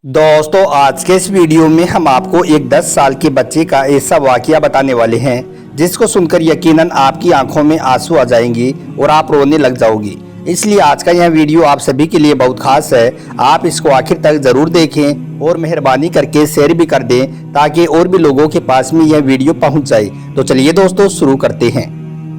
दोस्तों, आज के इस वीडियो में हम आपको एक 10 साल के बच्चे का ऐसा वाकया बताने वाले हैं जिसको सुनकर यकीनन आपकी आंखों में आंसू आ जाएंगे और आप रोने लग जाओगी। इसलिए आज का यह वीडियो आप सभी के लिए बहुत खास है। आप इसको आखिर तक जरूर देखें और मेहरबानी करके शेयर भी कर दें ताकि और भी लोगों के पास में यह वीडियो पहुंच जाए। तो चलिए दोस्तों शुरू करते हैं।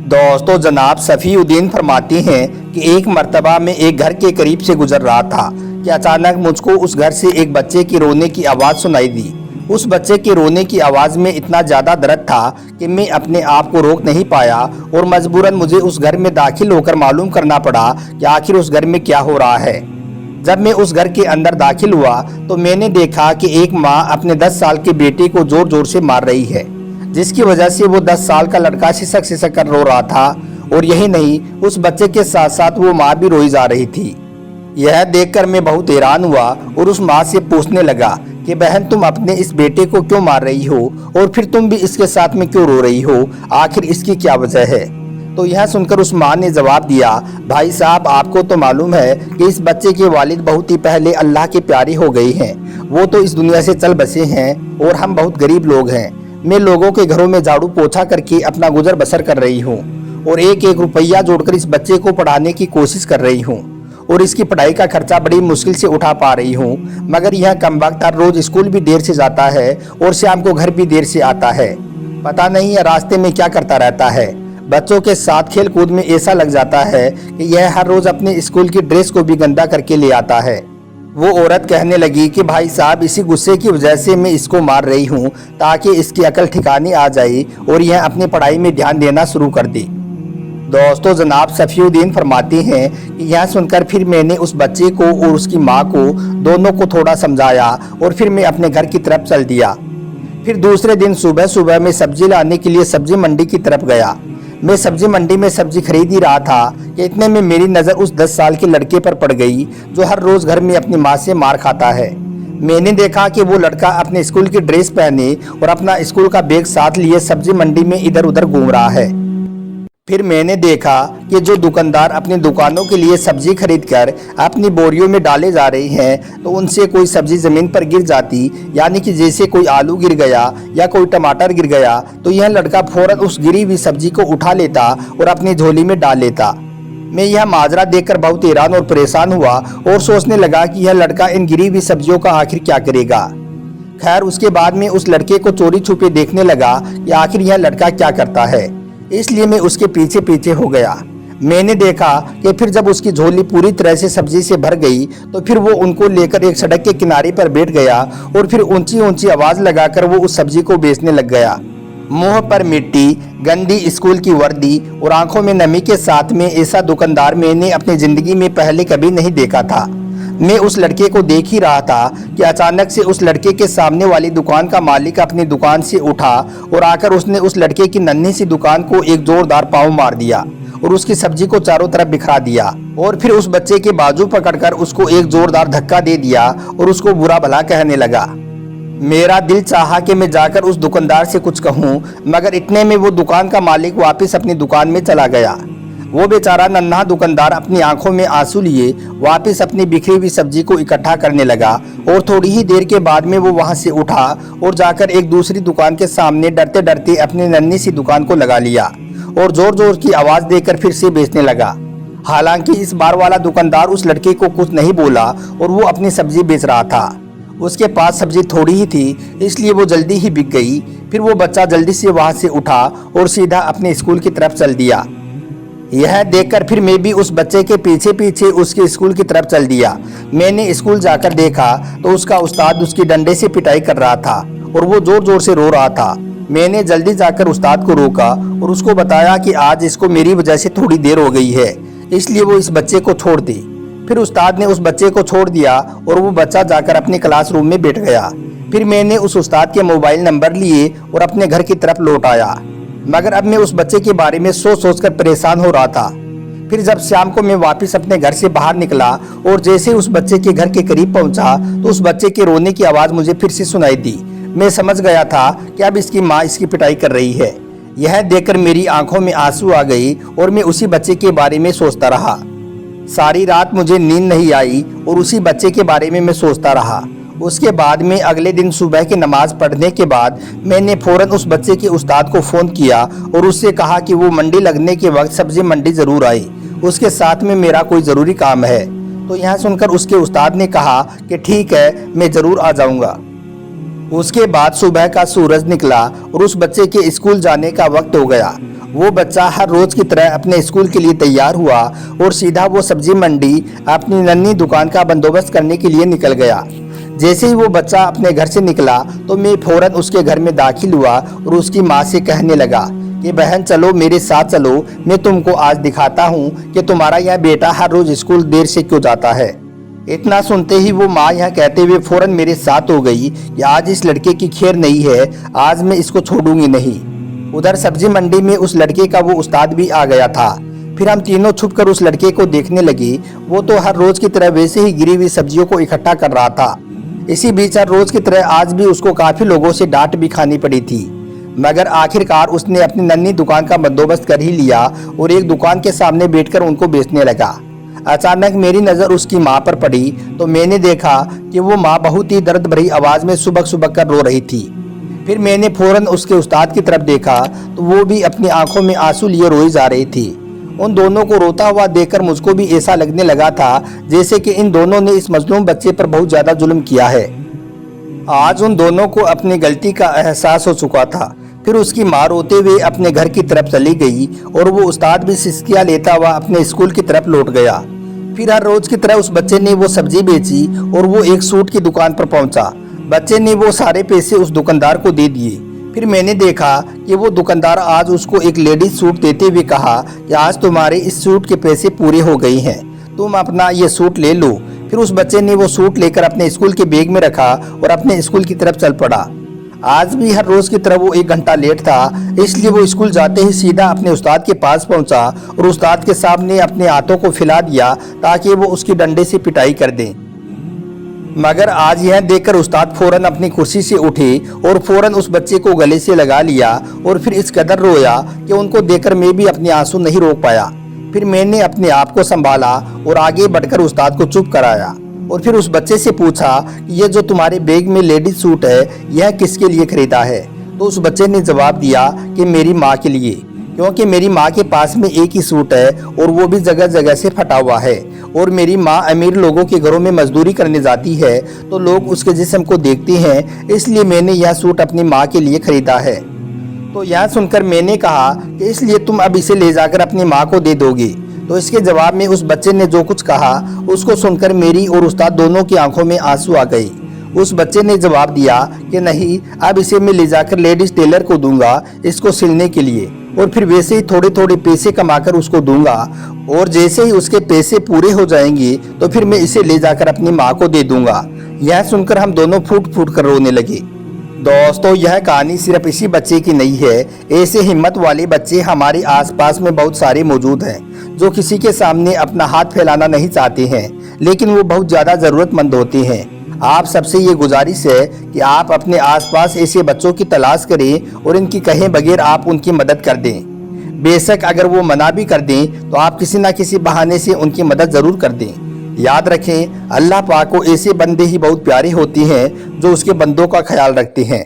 दोस्तों, जनाब सफ़ीउद्दीन फरमाते हैं कि एक मर्तबा में एक घर के करीब से गुजर रहा था कि अचानक मुझको उस घर से एक बच्चे की रोने की आवाज़ सुनाई दी। उस बच्चे के रोने की आवाज़ में इतना ज़्यादा दर्द था कि मैं अपने आप को रोक नहीं पाया और मजबूरन मुझे उस घर में दाखिल होकर मालूम करना पड़ा कि आखिर उस घर में क्या हो रहा है। जब मैं उस घर के अंदर दाखिल हुआ तो मैंने देखा कि एक माँ अपने 10 साल के बेटे को जोर जोर से मार रही है, जिसकी वजह से वो 10 साल का लड़का सिसक सिसक कर रो रहा था। और यही नहीं, उस बच्चे के साथ साथ वो माँ भी रोई जा रही थी। यह देखकर मैं बहुत हैरान हुआ और उस माँ से पूछने लगा कि बहन, तुम अपने इस बेटे को क्यों मार रही हो और फिर तुम भी इसके साथ में क्यों रो रही हो, आखिर इसकी क्या वजह है। तो यह सुनकर उस माँ ने जवाब दिया, भाई साहब, आपको तो मालूम है कि इस बच्चे के वालिद बहुत ही पहले अल्लाह के प्यारे हो गए हैं। वो तो इस दुनिया से चल बसे हैं और हम बहुत गरीब लोग हैं। मैं लोगों के घरों में झाड़ू पोछा करके अपना गुजर बसर कर रही हूँ और एक एक रुपया जोड़कर इस बच्चे को पढ़ाने की कोशिश कर रही हूँ और इसकी पढ़ाई का खर्चा बड़ी मुश्किल से उठा पा रही हूँ। मगर यह कमबख्त हर रोज स्कूल भी देर से जाता है और शाम को घर भी देर से आता है। पता नहीं यह रास्ते में क्या करता रहता है। बच्चों के साथ खेल कूद में ऐसा लग जाता है कि यह हर रोज अपने स्कूल की ड्रेस को भी गंदा करके ले आता है। वो औरत कहने लगी कि भाई साहब, इसी गुस्से की वजह से मैं इसको मार रही हूँ ताकि इसकी अकल ठिकाने आ जाए और यह अपनी पढ़ाई में ध्यान देना शुरू कर दे। दोस्तों, जनाब सफ़ीउद्दीन फरमाते हैं कि यह सुनकर फिर मैंने उस बच्चे को और उसकी माँ को दोनों को थोड़ा समझाया और फिर मैं अपने घर की तरफ चल दिया। फिर दूसरे दिन सुबह सुबह मैं सब्जी लाने के लिए सब्जी मंडी की तरफ गया। मैं सब्जी मंडी में सब्जी खरीद ही रहा था कि इतने में मेरी नज़र उस 10 साल के लड़के पर पड़ गई जो हर रोज़ घर में अपनी माँ से मार खाता है। मैंने देखा कि वो लड़का अपने स्कूल की ड्रेस पहने और अपना स्कूल का बैग साथ लिए सब्जी मंडी में इधर उधर घूम रहा है। फिर मैंने देखा कि जो दुकानदार अपनी दुकानों के लिए सब्जी खरीदकर अपनी बोरियों में डाले जा रहे हैं तो उनसे कोई सब्जी ज़मीन पर गिर जाती, यानी कि जैसे कोई आलू गिर गया या कोई टमाटर गिर गया, तो यह लड़का फौरन उस गिरी हुई सब्जी को उठा लेता और अपनी झोली में डाल लेता। मैं यह माजरा देखकर बहुत हैरान और परेशान हुआ और सोचने लगा कि यह लड़का इन गिरी हुई सब्जियों का आखिर क्या करेगा। खैर, उसके बाद में उस लड़के को चोरी छुपे देखने लगा कि आखिर यह लड़का क्या करता है, इसलिए मैं उसके पीछे पीछे हो गया। मैंने देखा कि फिर जब उसकी झोली पूरी तरह से सब्जी से भर गई तो फिर वो उनको लेकर एक सड़क के किनारे पर बैठ गया और फिर ऊंची ऊंची आवाज़ लगाकर वो उस सब्जी को बेचने लग गया। मुंह पर मिट्टी, गंदी स्कूल की वर्दी और आंखों में नमी के साथ में ऐसा दुकानदार मैंने अपनी ज़िंदगी में पहले कभी नहीं देखा था। मैं उस लड़के को देख ही रहा था कि अचानक से उस लड़के के सामने वाली दुकान का मालिक अपनी दुकान से उठा और आकर उसने उस लड़के की नन्ही सी दुकान को एक जोरदार पाँव मार दिया और उसकी सब्जी को चारों तरफ बिखरा दिया और फिर उस बच्चे के बाजू पकड़कर उसको एक जोरदार धक्का दे दिया और उसको बुरा भला कहने लगा। मेरा दिल चाहा कि मैं जाकर उस दुकानदार से कुछ कहूँ, मगर इतने में वो दुकान का मालिक वापस अपनी दुकान में चला गया। वो बेचारा नन्हा दुकानदार अपनी आंखों में आंसू लिए वापस अपनी बिखरी हुई सब्जी को इकट्ठा करने लगा और थोड़ी ही देर के बाद में वो वहां से उठा और जाकर एक दूसरी दुकान के सामने डरते डरते अपनी नन्ही सी दुकान को लगा लिया और जोर जोर की आवाज़ देकर फिर से बेचने लगा। हालांकि इस बार वाला दुकानदार उस लड़के को कुछ नहीं बोला और वो अपनी सब्जी बेच रहा था। उसके पास सब्जी थोड़ी ही थी, इसलिए वो जल्दी ही बिक गई। फिर वो बच्चा जल्दी से वहाँ से उठा और सीधा अपने स्कूल की तरफ चल दिया। यह देखकर फिर मैं भी उस बच्चे के पीछे पीछे उसके स्कूल की तरफ चल दिया। मैंने स्कूल जाकर देखा तो उसका उस्ताद उसकी डंडे से पिटाई कर रहा था और वो जोर जोर से रो रहा था। मैंने जल्दी जाकर उस्ताद को रोका और उसको बताया कि आज इसको मेरी वजह से थोड़ी देर हो गई है, इसलिए वो इस बच्चे को छोड़ दे। फिर उस्ताद ने उस बच्चे को छोड़ दिया और वो बच्चा जाकर अपने क्लासरूम में बैठ गया। फिर मैंने उस उस्ताद के मोबाइल नंबर लिए और अपने घर की तरफ लौट आया, मगर अब मैं उस बच्चे के बारे में सोच सोचकर परेशान हो रहा था। फिर जब शाम को मैं वापस अपने घर से बाहर निकला और जैसे उस बच्चे के घर के करीब पहुंचा तो उस बच्चे के रोने की आवाज़ मुझे फिर से सुनाई दी। मैं समझ गया था कि अब इसकी माँ इसकी पिटाई कर रही है। यह देखकर मेरी आंखों में आंसू आ गई और मैं उसी बच्चे के बारे में सोचता रहा। सारी रात मुझे नींद नहीं आई और उसी बच्चे के बारे में मैं सोचता रहा उसके बाद में अगले दिन सुबह की नमाज पढ़ने के बाद मैंने फ़ौरन उस बच्चे के उस्ताद को फ़ोन किया और उससे कहा कि वो मंडी लगने के वक्त सब्जी मंडी ज़रूर आए, उसके साथ में मेरा कोई ज़रूरी काम है। तो यह सुनकर उसके उस्ताद ने कहा कि ठीक है, मैं ज़रूर आ जाऊँगा। उसके बाद सुबह का सूरज निकला और उस बच्चे के स्कूल जाने का वक्त हो गया। वो बच्चा हर रोज़ की तरह अपने स्कूल के लिए तैयार हुआ और सीधा वो सब्जी मंडी अपनी नन्ही दुकान का बंदोबस्त करने के लिए निकल गया। जैसे ही वो बच्चा अपने घर से निकला तो मैं फ़ौरन उसके घर में दाखिल हुआ और उसकी माँ से कहने लगा कि बहन चलो मेरे साथ चलो, मैं तुमको आज दिखाता हूँ कि तुम्हारा यह बेटा हर रोज़ स्कूल देर से क्यों जाता है। इतना सुनते ही वो माँ यह कहते हुए फ़ौरन मेरे साथ हो गई कि आज इस लड़के की खैर नहीं है, आज मैं इसको छोड़ूंगी नहीं। उधर सब्जी मंडी में उस लड़के का वो उस्ताद भी आ गया था। फिर हम तीनों छुपकर उस लड़के को देखने लगे। वो तो हर रोज़ की तरह वैसे ही गिरी हुई सब्जियों को इकट्ठा कर रहा था। इसी बीच हर रोज़ की तरह आज भी उसको काफ़ी लोगों से डांट भी खानी पड़ी थी, मगर आखिरकार उसने अपनी नन्ही दुकान का बंदोबस्त कर ही लिया और एक दुकान के सामने बैठकर उनको बेचने लगा। अचानक मेरी नज़र उसकी माँ पर पड़ी तो मैंने देखा कि वो माँ बहुत ही दर्द भरी आवाज़ में सुबक सुबक कर रो रही थी। फिर मैंने फ़ौरन उसके उस्ताद की तरफ देखा तो वो भी अपनी आंखों में आंसू लिए रोई जा रही थी। उन दोनों को रोता हुआ देखकर मुझको भी ऐसा लगने लगा था जैसे कि इन दोनों ने इस मजलूम बच्चे पर बहुत ज़्यादा जुल्म किया है। आज उन दोनों को अपनी गलती का एहसास हो चुका था। फिर उसकी माँ रोते हुए अपने घर की तरफ चली गई और वो उस्ताद भी सिसकियाँ लेता हुआ अपने स्कूल की तरफ लौट गया। फिर हर रोज़ की तरह उस बच्चे ने वो सब्जी बेची और वो एक सूट की दुकान पर पहुंचा। बच्चे ने वो सारे पैसे उस दुकानदार को दे दिए। फिर मैंने देखा कि वो दुकानदार आज उसको एक लेडीज सूट देते हुए कहा कि आज तुम्हारे इस सूट के पैसे पूरे हो गए हैं, तुम अपना ये सूट ले लो। फिर उस बच्चे ने वो सूट लेकर अपने स्कूल के बैग में रखा और अपने स्कूल की तरफ चल पड़ा। आज भी हर रोज़ की तरह वो 1 घंटा लेट था, इसलिए वो स्कूल जाते ही सीधा अपने उस्ताद के पास पहुंचा और उस्ताद के सामने अपने हाथों को फैला दिया ताकि वो उसकी डंडे से पिटाई कर दें। मगर आज यह देखकर उस्ताद फ़ौरन अपनी कुर्सी से उठे और फ़ौरन उस बच्चे को गले से लगा लिया और फिर इस कदर रोया कि उनको देखकर मैं भी अपने आंसू नहीं रोक पाया। फिर मैंने अपने आप को संभाला और आगे बढ़कर उस्ताद को चुप कराया और फिर उस बच्चे से पूछा कि ये जो तुम्हारे बैग में लेडीज सूट है यह किसके लिए खरीदा है। तो उस बच्चे ने जवाब दिया कि मेरी माँ के लिए, क्योंकि मेरी माँ के पास में एक ही सूट है और वो भी जगह जगह से फटा हुआ है और मेरी माँ अमीर लोगों के घरों में मजदूरी करने जाती है तो लोग उसके जिस्म को देखते हैं, इसलिए मैंने यह सूट अपनी माँ के लिए खरीदा है। तो यह सुनकर मैंने कहा कि इसलिए तुम अब इसे ले जाकर अपनी माँ को दे दोगे। तो इसके जवाब में उस बच्चे ने जो कुछ कहा उसको सुनकर मेरी और उस्ताद दोनों की आंखों में आंसू आ गए। उस बच्चे ने जवाब दिया कि नहीं, अब इसे मैं ले जाकर लेडीज टेलर को दूंगा इसको सिलने के लिए और फिर वैसे ही थोड़े थोड़े पैसे कमाकर उसको दूंगा और जैसे ही उसके पैसे पूरे हो जाएंगे तो फिर मैं इसे ले जाकर अपनी माँ को दे दूंगा। यह सुनकर हम दोनों फूट फूट कर रोने लगे। दोस्तों, यह कहानी सिर्फ इसी बच्चे की नहीं है, ऐसे हिम्मत वाले बच्चे हमारे आसपास में बहुत सारे मौजूद हैं जो किसी के सामने अपना हाथ फैलाना नहीं चाहते हैं, लेकिन वो बहुत ज़्यादा ज़रूरतमंद होते हैं। आप सबसे ये गुजारिश है कि आप अपने आसपास ऐसे बच्चों की तलाश करें और इनकी कहे बगैर आप उनकी मदद कर दें। बेशक अगर वो मना भी कर दें तो आप किसी न किसी बहाने से उनकी मदद ज़रूर कर दें। याद रखें, अल्लाह पाक को ऐसे बंदे ही बहुत प्यारे होते हैं जो उसके बंदों का ख्याल रखते हैं।